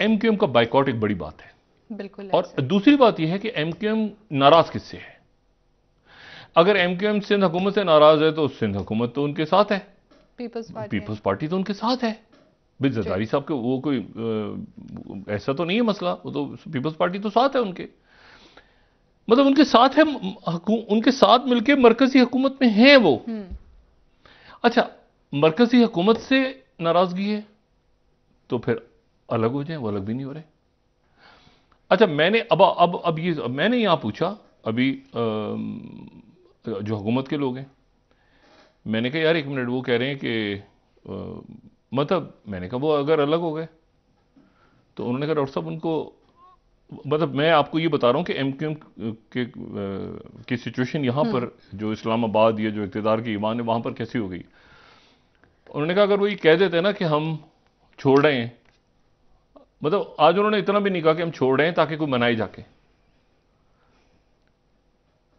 MQM का boycott एक बड़ी बात है। बिल्कुल। और दूसरी बात यह है कि एमक्यूएम नाराज किससे है? अगर एमक्यूएम सिंध हुकूमत से नाराज है तो सिंध हुकूमत तो उनके साथ है, पीपल्स पार्टी तो उनके साथ है। भाई जरदारी साहब के वो कोई ऐसा तो नहीं है मसला, वो तो पीपल्स पार्टी तो साथ है उनके, मतलब उनके साथ है, उनके साथ मिलकर मरकजी हुकूमत में है वो। अच्छा, मरकजी हुकूमत से नाराजगी है तो फिर अलग हो जाए, वो अलग भी नहीं हो रहे। अच्छा, मैंने अब ये मैंने यहां पूछा अभी जो हुकूमत के लोग हैं, मैंने कहा यार एक मिनट, वो कह रहे हैं कि मतलब मैंने कहा वो अगर अलग हो गए तो उन्होंने कहा डॉक्टर साहब उनको, मतलब मैं आपको ये बता रहा हूं कि एमक्यूएम की सिचुएशन यहां पर जो इस्लामाबाद, ये जो इक़्तिदार की ईमान है वहां पर कैसी हो गई। उन्होंने कहा अगर वो ये कह देते ना कि हम छोड़ रहे हैं, मतलब आज उन्होंने इतना भी नहीं कहा कि हम छोड़ रहे हैं ताकि कोई मनाई जाके,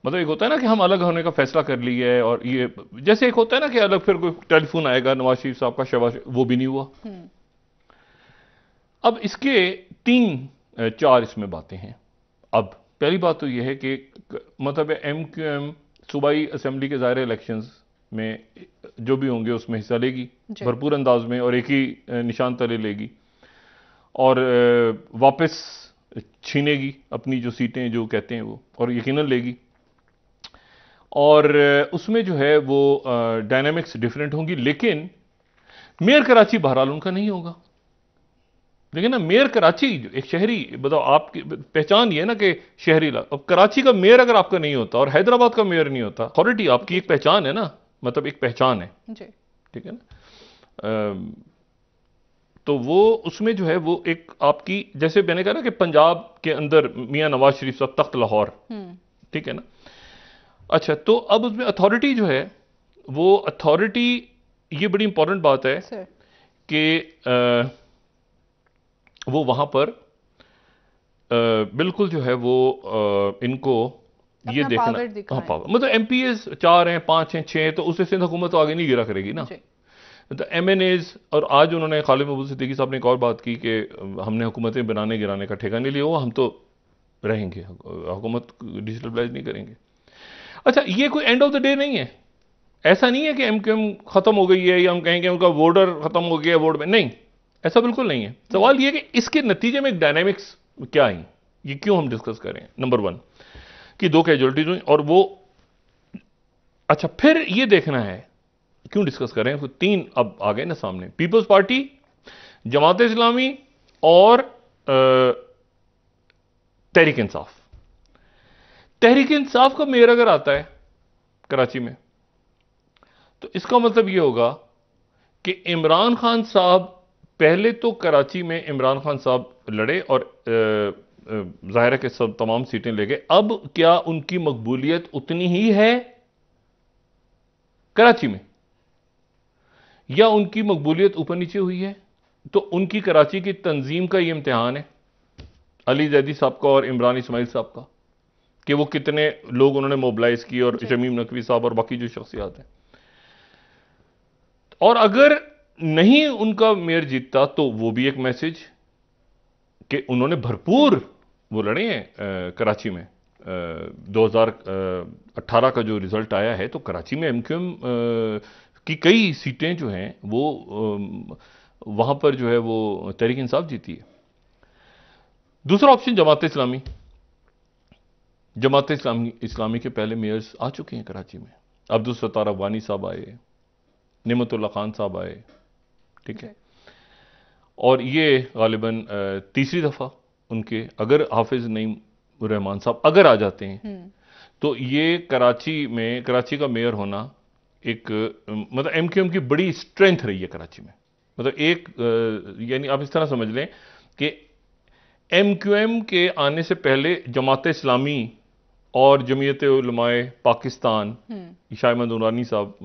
मतलब एक होता है ना कि हम अलग होने का फैसला कर लिया है, और ये जैसे एक होता है ना कि अलग फिर कोई टेलीफोन आएगा नवाज शरीफ साहब का, शहबाज, वो भी नहीं हुआ। अब इसके तीन चार इसमें बातें हैं। अब पहली बात तो यह है कि मतलब एमक्यूएम सूबाई असेंबली के ज़ाहिर इलेक्शंस में जो भी होंगे उसमें हिस्सा लेगी भरपूर अंदाज में, और एक ही निशान तले लेगी और वापस छीनेगी अपनी जो सीटें जो कहते हैं वो, और यकीनन लेगी। और उसमें जो है वो डायनामिक्स डिफरेंट होंगी, लेकिन मेयर कराची बहरहाल उनका नहीं होगा। लेकिन ना मेयर कराची एक शहरी, बताओ आपकी पहचान ये है ना कि शहरी अब कराची का मेयर अगर आपका नहीं होता और हैदराबाद का मेयर नहीं होता, अथॉरिटी आपकी एक पहचान है ना, मतलब एक पहचान है, ठीक है ना। तो वो उसमें जो है वो एक आपकी, जैसे मैंने कहा ना कि पंजाब के अंदर मियां नवाज शरीफ साहब तख्त लाहौर, ठीक है ना। अच्छा, तो अब उसमें अथॉरिटी जो है वो अथॉरिटी, ये बड़ी इंपॉर्टेंट बात है कि वो वहां पर बिल्कुल जो है वो इनको ये देखना, हाँ पावर, मतलब एमपीएस 4 हैं 5 हैं 6 हैं, तो उससे सिंध हुकूमत तो आगे नहीं गिरा करेगी ना। तो एमएनएज, और आज उन्होंने खालिद महमूद सिद्दीकी साहब ने एक और बात की कि हमने हुकूमतें बनाने गिराने का ठेका नहीं लिया हुआ, हम तो रहेंगे, हुकूमत डिजिटलाइज नहीं करेंगे। अच्छा, ये कोई एंड ऑफ द डे नहीं है, ऐसा नहीं है कि एमक्यूएम खत्म हो गई है या हम कहेंगे उनका वोटर खत्म हो गया वोट में, नहीं, ऐसा बिल्कुल नहीं है। सवाल यह कि इसके नतीजे में एक डायनामिक्स क्या आई, ये क्यों हम डिस्कस करें। नंबर 1 कि 2 कैजुअलिटीज हुई और वो, अच्छा फिर ये देखना है क्यों डिस्कस करें, तो 3 अब आ गए ना सामने, पीपल्स पार्टी, जमात इस्लामी और तहरीक इंसाफ। तहरीक इंसाफ का मेयर अगर आता है कराची में तो इसका मतलब यह होगा कि इमरान खान साहब, पहले तो कराची में इमरान खान साहब लड़े और जाहिर है कि सब तमाम सीटें ले गए, अब क्या उनकी मकबूलियत उतनी ही है कराची में या उनकी मकबूलियत ऊपर नीचे हुई है। तो उनकी कराची की तंजीम का ये इम्तिहान है अली जैदी साहब का और इमरान इस्माइल साहब का, कि वो कितने लोग उन्होंने मोबिलाइज किए, और शमीम नकवी साहब और बाकी जो शख्सियात हैं। और अगर नहीं उनका मेयर जीतता तो वो भी एक मैसेज कि उन्होंने भरपूर वो लड़े हैं कराची में। 2018 का जो रिजल्ट आया है तो कराची में एमक्यूएम की कई सीटें जो हैं वो वहां पर जो है वो तहरीक इंसाफ जीती है। दूसरा ऑप्शन जमात इस्लामी, जमात इस्लामी के पहले मेयर्स आ चुके हैं कराची में, अब्दुल सत्तार अफगानी साहब आए, नेमतुल्लाह खान साहब आए, ठीक है, और ये गालिबन तीसरी दफा उनके, अगर हाफिज नईम रहमान साहब अगर आ जाते हैं तो ये कराची का मेयर होना एक मतलब एमक्यूएम की बड़ी स्ट्रेंथ रही है कराची में। मतलब एक यानी आप इस तरह समझ लें कि एमक्यूएम के आने से पहले जमात इस्लामी और जमीयत उलमाए पाकिस्तान, शायमन नूरानी साहब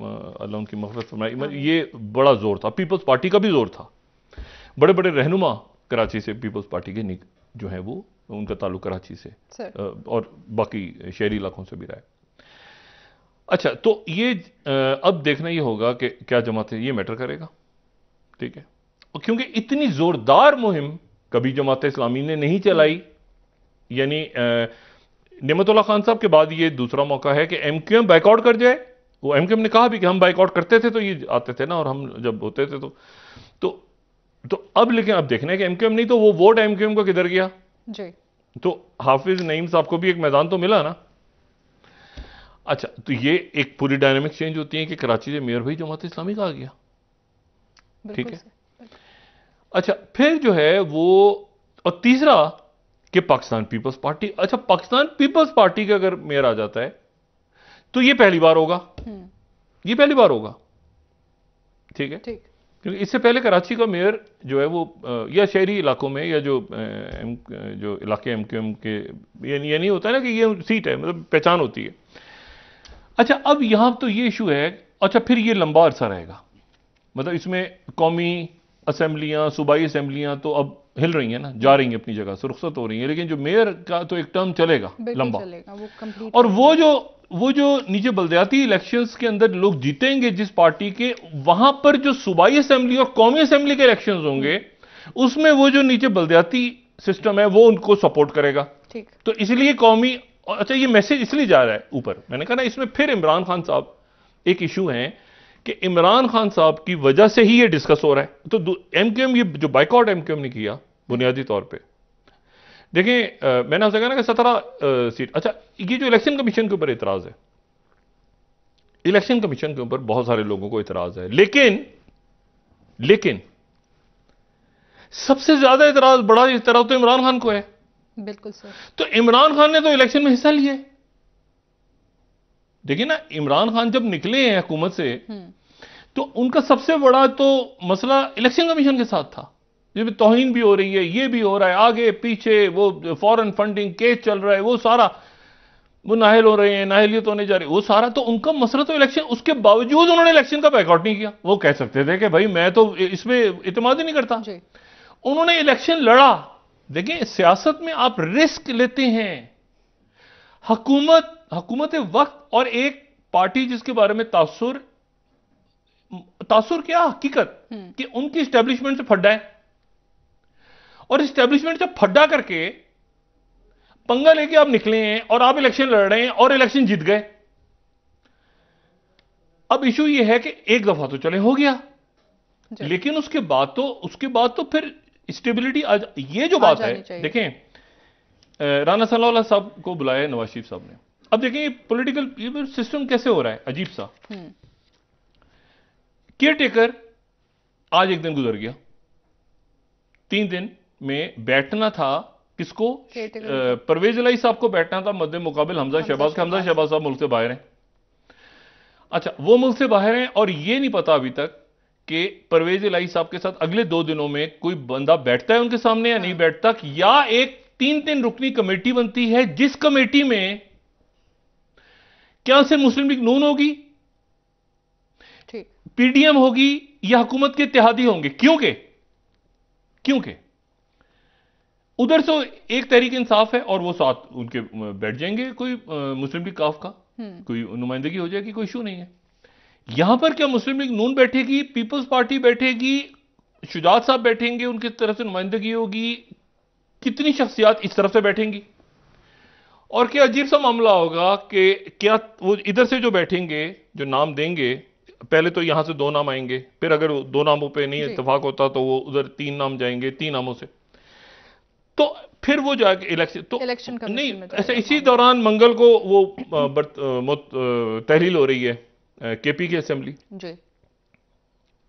अल्लाह उनकी मग़फ़िरत फरमाए, ये बड़ा जोर था, पीपल्स पार्टी का भी जोर था, बड़े बड़े रहनुमा कराची से पीपल्स पार्टी के जो है वो उनका ताल्लुक कराची से और बाकी शहरी इलाकों से भी रहा है। अच्छा, तो ये अब देखना ये होगा कि क्या जमात ये मैटर करेगा, ठीक है, क्योंकि इतनी जोरदार मुहिम कभी जमात इस्लामी ने नहीं चलाई, यानी नेमतुल्लाह खान साहब के बाद ये दूसरा मौका है कि एमक्यूएम बाइकआउट कर जाए। वो एमक्यूएम ने कहा भी कि हम बाइकआउट करते थे तो ये आते थे ना, और हम जब होते थे तो अब, लेकिन अब देखना है कि एमक्यूएम नहीं तो वो वोट एमक्यूएम को किधर गया जी। तो हाफिज नईम साहब को भी एक मैदान तो मिला ना। अच्छा, तो ये एक पूरी डायनामिक चेंज होती है कि कराची से मेयर भाई जमात इस्लामी का आ गया, ठीक है। अच्छा, फिर जो है वो, और तीसरा कि पाकिस्तान पीपल्स पार्टी, अच्छा पाकिस्तान पीपल्स पार्टी का अगर मेयर आ जाता है तो ये पहली बार होगा, ये पहली बार होगा, ठीक है। क्योंकि इससे पहले कराची का मेयर जो है वो या शहरी इलाकों में या जो इलाके एमक्यूएम के, ये नहीं होता है ना कि ये सीट है, मतलब पहचान होती है। अच्छा, अब यहां तो ये इशू है। अच्छा, फिर ये लंबा अरसा रहेगा, मतलब इसमें कौमी असेंबलियां, सूबाई असेंबलियां तो अब हिल रही हैं ना, जा रही हैं अपनी जगह से, रुखसत हो रही हैं, लेकिन जो मेयर का तो एक टर्म चलेगा लंबा, वो कंप्लीट। और वो जो नीचे बलदियाती इलेक्शंस के अंदर लोग जीतेंगे जिस पार्टी के, वहां पर जो सूबाई असेंबली और कौमी असेंबली के इलेक्शंस होंगे उसमें वो जो नीचे बलदियाती सिस्टम है वो उनको सपोर्ट करेगा, ठीक। तो इसलिए कौमी, अच्छा ये मैसेज इसलिए जा रहा है ऊपर, मैंने कहा ना इसमें फिर इमरान खान साहब एक इशू है कि इमरान खान साहब की वजह से ही ये डिस्कस हो रहा है। तो एमक्यूएम, ये जो बाइकआउट एमक्यूएम ने किया बुनियादी तौर पे, देखिए मैंने आपसे कहा ना कि 17 सीट। अच्छा, ये जो इलेक्शन कमीशन के ऊपर इतराज है, इलेक्शन कमीशन के ऊपर बहुत सारे लोगों को इतराज है, लेकिन सबसे ज्यादा इतराज, बड़ा इतराज तो इमरान खान को है। बिल्कुल सर। तो इमरान खान ने तो इलेक्शन में हिस्सा लिया। देखिए ना, इमरान खान जब निकले हैं हुकूमत से तो उनका सबसे बड़ा तो मसला इलेक्शन कमीशन के साथ था, जिसमें तौहीन भी हो रही है, ये भी हो रहा है, आगे पीछे वो फॉरेन फंडिंग केस चल रहा है, वो सारा, वो नाहल हो रहे हैं, नाहलियत होने जा रही है, वो सारा तो उनका मसला तो इलेक्शन, उसके बावजूद उन्होंने इलेक्शन का बाइकआउट नहीं किया। वो कह सकते थे कि भाई मैं तो इसमें इत्मीनान ही नहीं करता, उन्होंने इलेक्शन लड़ा। देखिए, सियासत में आप रिस्क लेते हैं। हुकूमत वक्त और एक पार्टी जिसके बारे में तासुर क्या हकीकत कि उनकी एस्टेब्लिशमेंट से फड्डा है, और एस्टेब्लिशमेंट से फड्डा करके पंगा लेके आप निकले हैं और आप इलेक्शन लड़ रहे हैं और इलेक्शन जीत गए। अब इशू ये है कि एक दफा तो चले हो गया, लेकिन उसके बाद तो फिर स्टेबिलिटी ये जो बात है, देखें राना सनाउल्लाह साहब को बुलाया नवाज शरीफ साहब ने। अब देखें पॉलिटिकल सिस्टम कैसे हो रहा है, अजीब सा। केयर टेकर आज एक दिन गुजर गया, 3 दिन में बैठना था किसको, परवेज इलाही साहब को बैठना था मद्दे मुकाबिल हमजा शहबाज का। हमजा शहबाज साहब मुल्क से बाहर हैं। अच्छा, वो मुल्क से बाहर हैं और ये नहीं पता अभी तक कि परवेज इलाही साहब के साथ अगले 2 दिनों में कोई बंदा बैठता है उनके सामने या नहीं बैठता, या एक 3 रुकनी कमेटी बनती है जिस कमेटी में क्या सिर्फ मुस्लिम लीग नून होगी, पीडीएम होगी, या हुकूमत के इत्तेहादी होंगे। क्योंकि उधर से एक तहरीक इंसाफ है और वो साथ उनके बैठ जाएंगे, कोई मुस्लिम लीग काफ का कोई नुमाइंदगी हो जाएगी, कोई इशू नहीं है। यहां पर क्या मुस्लिम लीग नून बैठेगी, पीपल्स पार्टी बैठेगी, शुजात साहब बैठेंगे, उनकी तरफ से नुमाइंदगी होगी, कितनी शख्सियात इस तरफ से बैठेंगी, और क्या अजीब सा मामला होगा कि क्या वो इधर से जो बैठेंगे, जो नाम देंगे, पहले तो यहां से 2 नाम आएंगे, फिर अगर 2 नामों पे नहीं इत्तेफाक होता तो वो उधर 3 नाम जाएंगे, 3 नामों से, तो फिर वो जाके इलेक्शन तो नहीं। ऐसे इसी दौरान मंगल को वो तहलील हो रही है केपी की असेंबली जी,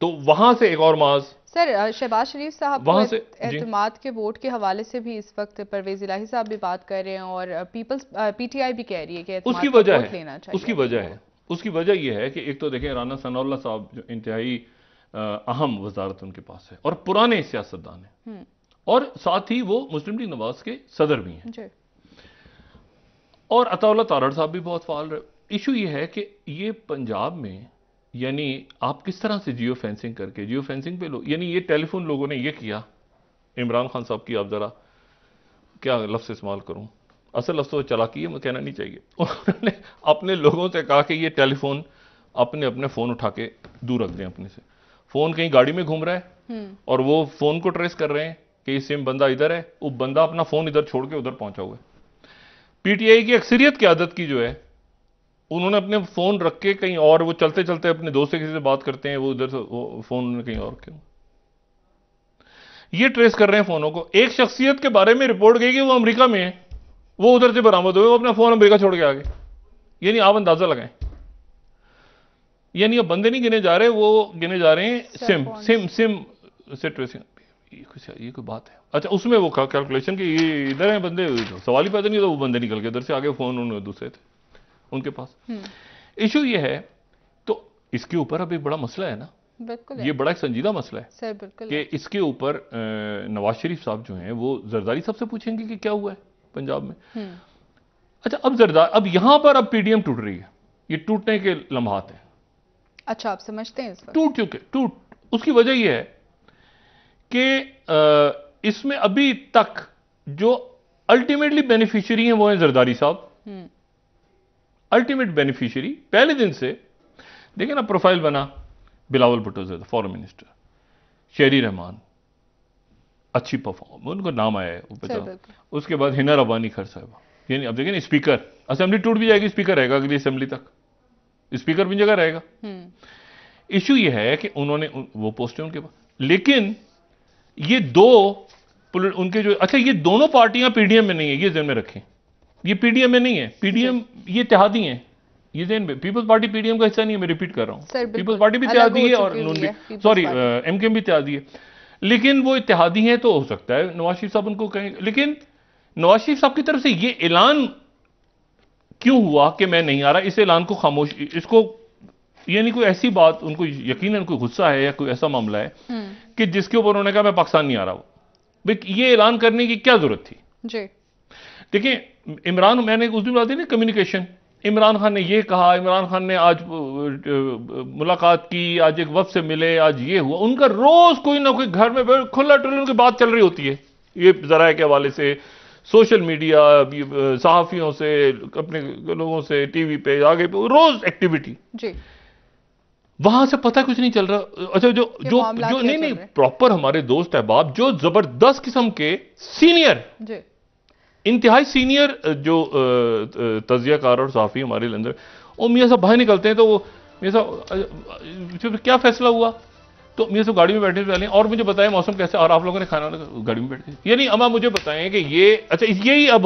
तो वहां से एक और माज सर शहबाज शरीफ साहब वहां से एतमाद के वोट के हवाले से भी इस वक्त परवेज इलाही साहब भी बात कर रहे हैं और पीटीआई भी कह रही है कि उसकी वजह है, उसकी वजह यह है कि एक तो देखें राना सनाउल्लाह साहब जो इंतहाई अहम वजारत उनके पास है और पुराने सियासतदान हैं, और साथ ही वो मुस्लिम लीग नवाज के सदर भी हैं, और अताउल्लाह तारड़ साहब भी बहुत फाल रहे। इशू ये है कि ये पंजाब में, यानी आप किस तरह से जियो फेंसिंग करके, जियो फेंसिंग पे लोग, यानी ये टेलीफोन लोगों ने ये किया इमरान खान साहब की, आप जरा क्या लफ्ज़ इस्तेमाल करूं, असल लफ्ज़ तो चालाकी है, मुझे कहना नहीं चाहिए, उन्होंने अपने लोगों से कहा कि ये टेलीफोन अपने फ़ोन उठा के दूर रख दें अपने से। फ़ोन कहीं गाड़ी में घूम रहा है और वो फ़ोन को ट्रेस कर रहे हैं कि सिम बंदा इधर है, वो बंदा अपना फोन इधर छोड़ के उधर पहुंचा हुआ है। पीटीआई की अक्सरियत की आदत की जो है, उन्होंने अपने फोन रख के कहीं और, वो चलते चलते अपने दोस्त से किसी से बात करते हैं, वो उधर से वो फोन उन्होंने कहीं और क्यों, ये ट्रेस कर रहे हैं फोनों को। एक शख्सियत के बारे में रिपोर्ट गई कि वो अमेरिका में है, वो उधर से बरामद हुए, वो अपना फोन अमेरिका छोड़ के आ गए। यानी आप अंदाजा लगाएं, यानी अब बंदे नहीं गिने जा रहे, वो गिने जा रहे हैं सिम से ट्रेसिंग। ये कोई बात है? अच्छा, उसमें वो कैलकुलेशन कि ये इधर है बंदे, सवाल ही पैदा नहीं, तो वो बंदे निकल के इधर से आगे, फोन उन्होंने दूसरे थे उनके पास। इशू ये है, तो इसके ऊपर अब एक बड़ा मसला है ना, बिल्कुल ये बड़ा एक संजीदा मसला है सर, बिल्कुल कि इसके ऊपर नवाज शरीफ साहब जो हैं वो जरदारी साहब से पूछेंगे कि क्या हुआ है पंजाब में। अच्छा, अब यहां पर अब पीडीएम टूट रही है, ये टूटने के लम्हात हैं। अच्छा, आप समझते हैं टूट उसकी वजह यह है कि इसमें अभी तक जो अल्टीमेटली बेनिफिशियरी हैं वो हैं जरदारी साहब। अल्टीमेट बेनिफिशियरी पहले दिन से देखिए ना, प्रोफाइल बना बिलावल भुट्टो फॉरेन मिनिस्टर, शेरी रहमान अच्छी परफॉर्म, उनको नाम आया है। उसके बाद हिना रब्बानी खर साहब, यानी अब देखिए ना, स्पीकर, असेंबली टूट भी जाएगी, स्पीकर रहेगा अगली असेंबली तक, स्पीकर भी जगह रहेगा। इश्यू ये है कि उन्होंने वो पोस्टें उनके पास, लेकिन ये दो उनके जो, अच्छा ये दोनों पार्टियां पीडीएम में नहीं है, ये ध्यान में रखें, ये पीडीएम में नहीं है, पीडीएम ये इत्तेहादी हैं, ये ध्यान में, पीपल्स पार्टी पीडीएम का हिस्सा नहीं है, मैं रिपीट कर रहा हूं, पीपल्स पार्टी भी इत्तेहादी है और नून भी, सॉरी एमकेएम भी इत्तेहादी है, लेकिन वो इत्तेहादी हैं तो हो सकता है नवाज शरीफ साहब उनको कहेंगे। लेकिन नवाज शरीफ साहब की तरफ से ये ऐलान क्यों हुआ कि मैं नहीं आ रहा, इस ऐलान को खामोश, इसको यानी कोई ऐसी बात, उनको यकीनन कोई गुस्सा है या कोई ऐसा मामला है कि जिसके ऊपर उन्होंने कहा मैं पाकिस्तान नहीं आ रहा हूं, ये ऐलान करने की क्या जरूरत थी जी? देखिए इमरान, मैंने उस दिन बात दी ना कम्युनिकेशन, इमरान खान ने ये कहा, इमरान खान ने आज मुलाकात की, आज एक वक्त से मिले, आज ये हुआ, उनका रोज कोई ना कोई घर में खुला टुल्ला उनकी बात चल रही होती है, ये जराये के हवाले से, सोशल मीडिया, सहाफियों से, अपने लोगों से, टीवी पे आगे रोज एक्टिविटी जी, वहां से पता कुछ नहीं चल रहा। अच्छा, जो नहीं प्रॉपर हमारे दोस्त अहबाब, जो जबरदस्त किस्म के सीनियर, इंतहाई सीनियर जो तजियाकार और साफी हमारे अंदर, वो मियाँ साहब बाहर निकलते हैं तो वो मियाँ साहब क्या फैसला हुआ, तो मियाँ साहब गाड़ी में बैठे पहले और मुझे बताएं मौसम कैसे, और आप लोगों ने खाना गाड़ी में बैठ के, यानी अमा मुझे बताएं कि ये, अच्छा यही अब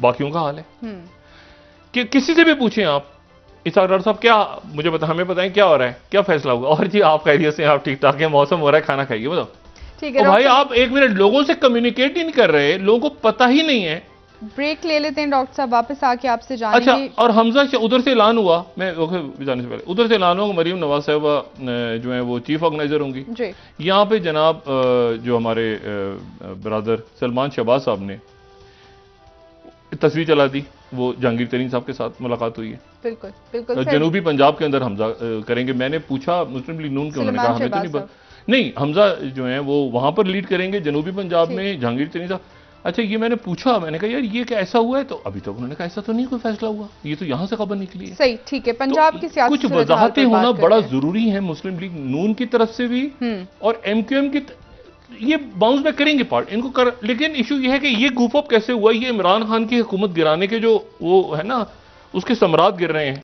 बाकियों का हाल है कि किसी से भी पूछें आप, इसाक डॉक्टर साहब क्या, मुझे हमें बताएं क्या हो रहा है, क्या फैसला हुआ, और जी आप खैरियत से, आप ठीक ठाक है, मौसम हो रहा है, खाना खाइए, बताओ। ठीक है भाई, आप एक मिनट लोगों से कम्युनिकेट ही नहीं कर रहे, लोगों को पता ही नहीं है। ब्रेक ले लेते हैं डॉक्टर साहब, वापस आके आपसे जानेंगे। अच्छा, और हमजा उधर से ऐलान हुआ, मैं जाने से पहले उधर से ऐलान हुआ, मरीम नवाज साहबा जो है वो चीफ ऑर्गेनाइजर होंगी। यहाँ पे जनाब जो हमारे ब्रदर सलमान शहबाज साहब ने तस्वीर चला दी, वो जहांगीर तरीन साहब के साथ मुलाकात हुई है। बिल्कुल बिल्कुल, जनूबी पंजाब के अंदर हमजा करेंगे। मैंने पूछा मुस्लिम लीग नून के, उन्होंने कहा हमें तो नहीं, हमजा जो है वो वहां पर लीड करेंगे जनूबी पंजाब में, जहांगीर तरीन साहब। अच्छा, ये मैंने पूछा, मैंने कहा यार ये क्या ऐसा हुआ है, तो अभी तक उन्होंने कहा ऐसा तो नहीं कोई फैसला हुआ, ये तो यहां से खबर निकली है। सही, ठीक है, पंजाब की सियासत कुछ वजाहतें होना बड़ा जरूरी है, मुस्लिम लीग नून की तरफ से भी और एमक्यूएम की, ये बाउंस बैक करेंगे पार्ट इनको कर, लेकिन इशू ये है कि ये गूफ अप कैसे हुआ, ये इमरान खान की हुकूमत गिराने के जो वो है ना, उसके सम्राट गिर रहे हैं।